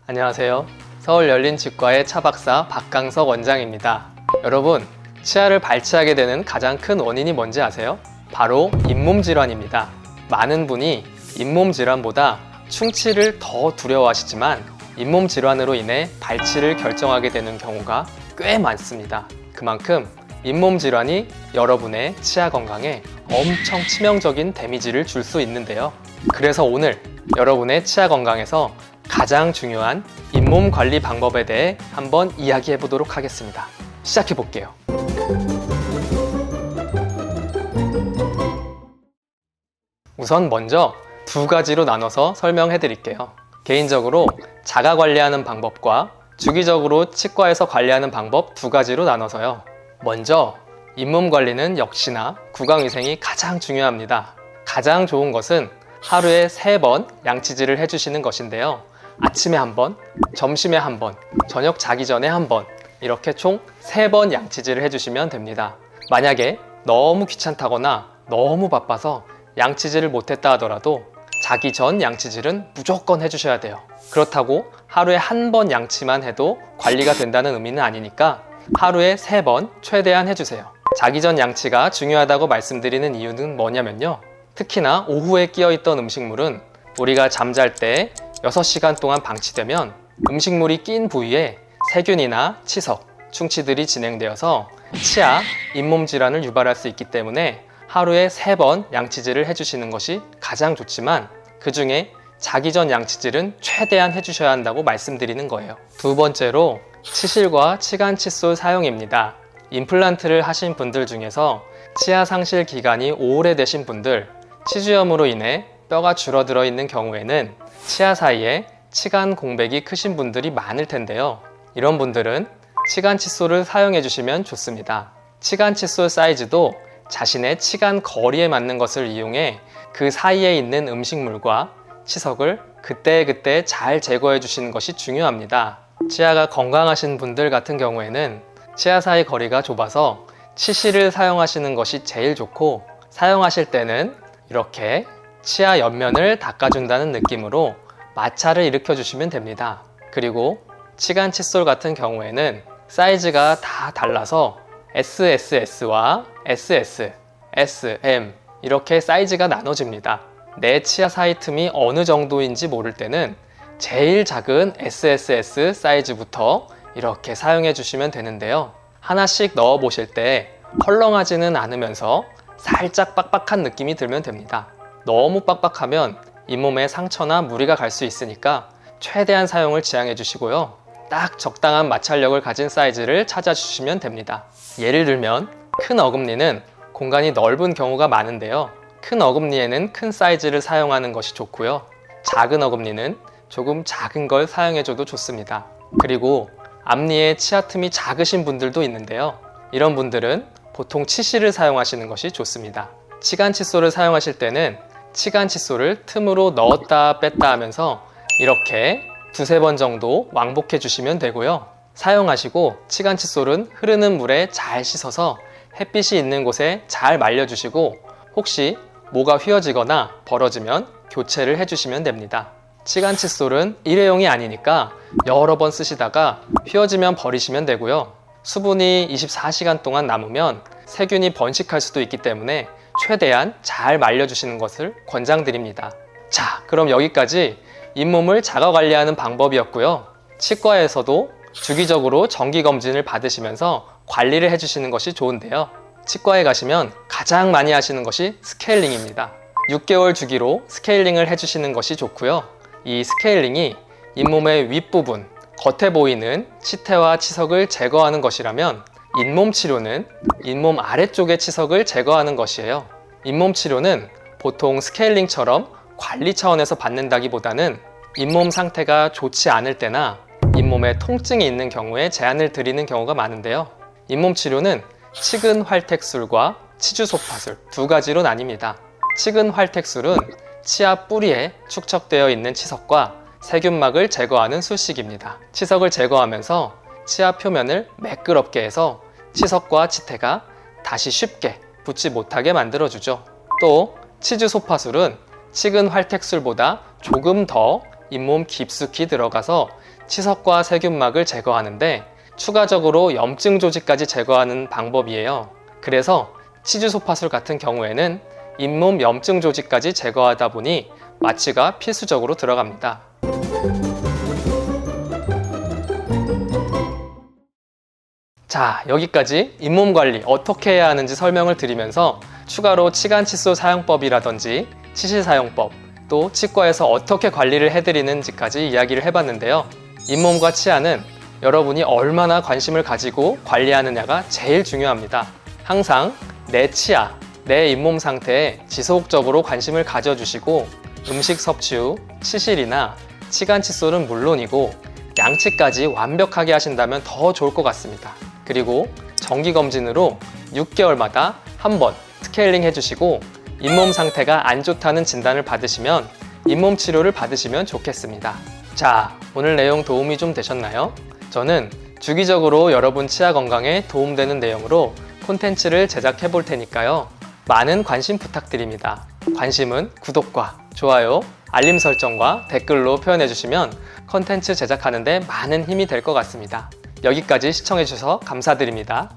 안녕하세요. 서울열린치과의 차박사 박강석 원장입니다. 여러분, 치아를 발치하게 되는 가장 큰 원인이 뭔지 아세요? 바로 잇몸 질환입니다. 많은 분이 잇몸 질환보다 충치를 더 두려워하시지만 잇몸 질환으로 인해 발치를 결정하게 되는 경우가 꽤 많습니다. 그만큼 잇몸 질환이 여러분의 치아 건강에 엄청 치명적인 데미지를 줄 수 있는데요. 그래서 오늘 여러분의 치아 건강에서 가장 중요한 잇몸 관리 방법에 대해 한번 이야기해 보도록 하겠습니다. 시작해 볼게요. 우선 먼저 두 가지로 나눠서 설명해 드릴게요. 개인적으로 자가 관리하는 방법과 주기적으로 치과에서 관리하는 방법 두 가지로 나눠서요. 먼저 잇몸 관리는 역시나 구강위생이 가장 중요합니다. 가장 좋은 것은 하루에 3번 양치질을 해주시는 것인데요. 아침에 한 번, 점심에 한 번, 저녁 자기 전에 한 번, 이렇게 총 3번 양치질을 해주시면 됩니다. 만약에 너무 귀찮다거나 너무 바빠서 양치질을 못했다 하더라도 자기 전 양치질은 무조건 해주셔야 돼요. 그렇다고 하루에 한 번 양치만 해도 관리가 된다는 의미는 아니니까 하루에 3번 최대한 해주세요. 자기 전 양치가 중요하다고 말씀드리는 이유는 뭐냐면요. 특히나 오후에 끼어있던 음식물은 우리가 잠잘 때 6시간 동안 방치되면 음식물이 낀 부위에 세균이나 치석, 충치들이 진행되어서 치아, 잇몸 질환을 유발할 수 있기 때문에 하루에 3번 양치질을 해주시는 것이 가장 좋지만 그 중에 자기 전 양치질은 최대한 해주셔야 한다고 말씀드리는 거예요. 두 번째로 치실과 치간 칫솔 사용입니다. 임플란트를 하신 분들 중에서 치아 상실 기간이 오래되신 분들, 치주염으로 인해 뼈가 줄어들어 있는 경우에는 치아 사이에 치간 공백이 크신 분들이 많을 텐데요. 이런 분들은 치간 칫솔을 사용해 주시면 좋습니다. 치간 칫솔 사이즈도 자신의 치간 거리에 맞는 것을 이용해 그 사이에 있는 음식물과 치석을 그때그때 잘 제거해 주시는 것이 중요합니다. 치아가 건강하신 분들 같은 경우에는 치아 사이 거리가 좁아서 치실을 사용하시는 것이 제일 좋고, 사용하실 때는 이렇게 치아 옆면을 닦아준다는 느낌으로 마찰을 일으켜 주시면 됩니다. 그리고 치간 칫솔 같은 경우에는 사이즈가 다 달라서 SSS와 SS, SM 이렇게 사이즈가 나눠집니다. 내 치아 사이 틈이 어느 정도인지 모를 때는 제일 작은 SSS 사이즈부터 이렇게 사용해 주시면 되는데요. 하나씩 넣어 보실 때 헐렁하지는 않으면서 살짝 빡빡한 느낌이 들면 됩니다. 너무 빡빡하면 잇몸에 상처나 무리가 갈 수 있으니까 최대한 사용을 지양해 주시고요. 딱 적당한 마찰력을 가진 사이즈를 찾아주시면 됩니다. 예를 들면 큰 어금니는 공간이 넓은 경우가 많은데요. 큰 어금니에는 큰 사이즈를 사용하는 것이 좋고요. 작은 어금니는 조금 작은 걸 사용해줘도 좋습니다. 그리고 앞니에 치아 틈이 작으신 분들도 있는데요. 이런 분들은 보통 치실을 사용하시는 것이 좋습니다. 치간 칫솔을 사용하실 때는 치간 칫솔을 틈으로 넣었다 뺐다 하면서 이렇게 2-3번 정도 왕복해 주시면 되고요. 사용하시고 치간 칫솔은 흐르는 물에 잘 씻어서 햇빛이 있는 곳에 잘 말려주시고, 혹시 모가 휘어지거나 벌어지면 교체를 해주시면 됩니다. 치간 칫솔은 일회용이 아니니까 여러 번 쓰시다가 휘어지면 버리시면 되고요. 수분이 24시간 동안 남으면 세균이 번식할 수도 있기 때문에 최대한 잘 말려주시는 것을 권장드립니다. 자, 그럼 여기까지 잇몸을 자가 관리하는 방법이었고요. 치과에서도 주기적으로 정기검진을 받으시면서 관리를 해주시는 것이 좋은데요. 치과에 가시면 가장 많이 하시는 것이 스케일링입니다. 6개월 주기로 스케일링을 해주시는 것이 좋고요. 이 스케일링이 잇몸의 윗부분, 겉에 보이는 치태와 치석을 제거하는 것이라면 잇몸 치료는 잇몸 아래쪽의 치석을 제거하는 것이에요. 잇몸 치료는 보통 스케일링처럼 관리 차원에서 받는다기보다는 잇몸 상태가 좋지 않을 때나 잇몸에 통증이 있는 경우에 제안을 드리는 경우가 많은데요. 잇몸 치료는 치근 활택술과 치주소파술 두 가지로 나뉩니다. 치근 활택술은 치아 뿌리에 축적되어 있는 치석과 세균막을 제거하는 술식입니다. 치석을 제거하면서 치아 표면을 매끄럽게 해서 치석과 치태가 다시 쉽게 붙지 못하게 만들어주죠. 또 치주소파술은 치근 활택술보다 조금 더 잇몸 깊숙이 들어가서 치석과 세균막을 제거하는데 추가적으로 염증 조직까지 제거하는 방법이에요. 그래서 치주소파술 같은 경우에는 잇몸 염증 조직까지 제거하다 보니 마취가 필수적으로 들어갑니다. 자, 여기까지 잇몸 관리 어떻게 해야 하는지 설명을 드리면서 추가로 치간 칫솔 사용법이라든지 치실 사용법, 또 치과에서 어떻게 관리를 해드리는지까지 이야기를 해봤는데요. 잇몸과 치아는 여러분이 얼마나 관심을 가지고 관리하느냐가 제일 중요합니다. 항상 내 치아, 내 잇몸 상태에 지속적으로 관심을 가져주시고 음식 섭취, 치실이나 치간 칫솔은 물론이고 양치까지 완벽하게 하신다면 더 좋을 것 같습니다. 그리고 정기검진으로 6개월마다 한 번 스케일링 해주시고 잇몸 상태가 안 좋다는 진단을 받으시면 잇몸 치료를 받으시면 좋겠습니다. 자, 오늘 내용 도움이 좀 되셨나요? 저는 주기적으로 여러분 치아 건강에 도움되는 내용으로 콘텐츠를 제작해 볼 테니까요. 많은 관심 부탁드립니다. 관심은 구독과 좋아요, 알림 설정과 댓글로 표현해 주시면 콘텐츠 제작하는 데 많은 힘이 될 것 같습니다. 여기까지 시청해 주셔서 감사드립니다.